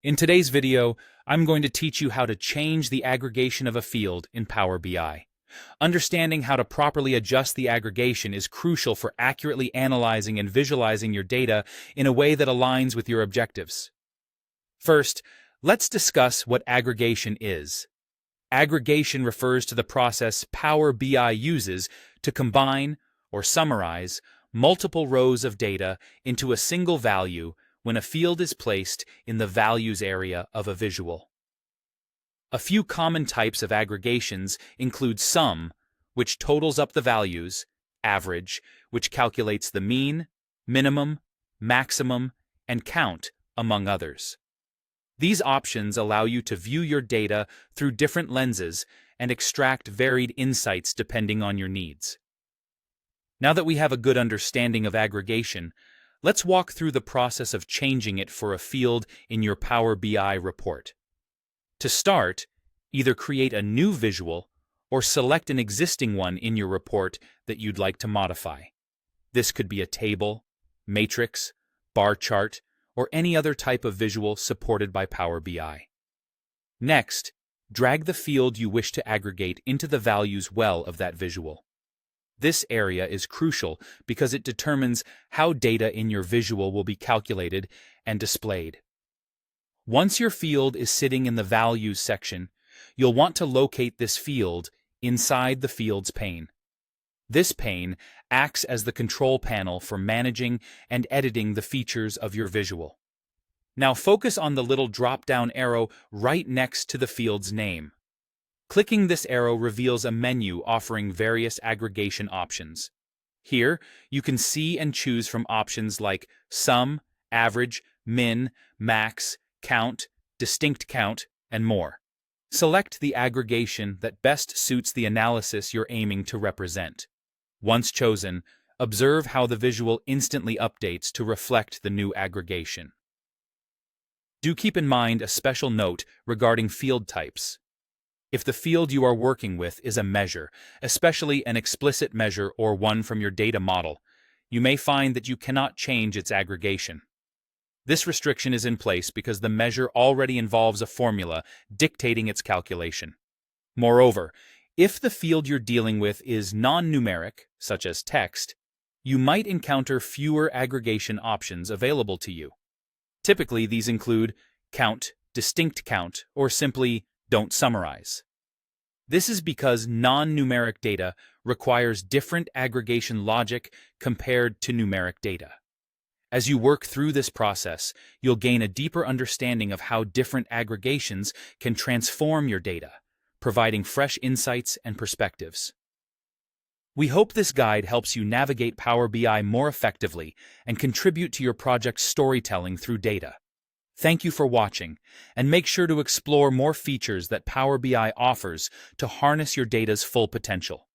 In today's video, I'm going to teach you how to change the aggregation of a field in Power BI. Understanding how to properly adjust the aggregation is crucial for accurately analyzing and visualizing your data in a way that aligns with your objectives. First, let's discuss what aggregation is. Aggregation refers to the process Power BI uses to combine or summarize multiple rows of data into a single value when a field is placed in the values area of a visual. A few common types of aggregations include sum, which totals up the values, average, which calculates the mean, minimum, maximum, and count, among others. These options allow you to view your data through different lenses and extract varied insights depending on your needs. Now that we have a good understanding of aggregation, let's walk through the process of changing it for a field in your Power BI report. To start, either create a new visual or select an existing one in your report that you'd like to modify. This could be a table, matrix, bar chart, or any other type of visual supported by Power BI. Next, drag the field you wish to aggregate into the values well of that visual. This area is crucial because it determines how data in your visual will be calculated and displayed. Once your field is sitting in the Values section, you'll want to locate this field inside the Fields pane. This pane acts as the control panel for managing and editing the features of your visual. Now focus on the little drop-down arrow right next to the field's name. Clicking this arrow reveals a menu offering various aggregation options. Here, you can see and choose from options like sum, average, min, max, count, distinct count, and more. Select the aggregation that best suits the analysis you're aiming to represent. Once chosen, observe how the visual instantly updates to reflect the new aggregation. Do keep in mind a special note regarding field types. If the field you are working with is a measure, especially an explicit measure or one from your data model, you may find that you cannot change its aggregation. This restriction is in place because the measure already involves a formula dictating its calculation. Moreover, if the field you're dealing with is non-numeric, such as text, you might encounter fewer aggregation options available to you. Typically, these include count, distinct count, or simply don't summarize. This is because non-numeric data requires different aggregation logic compared to numeric data. As you work through this process, you'll gain a deeper understanding of how different aggregations can transform your data, providing fresh insights and perspectives. We hope this guide helps you navigate Power BI more effectively and contribute to your project's storytelling through data. Thank you for watching, and make sure to explore more features that Power BI offers to harness your data's full potential.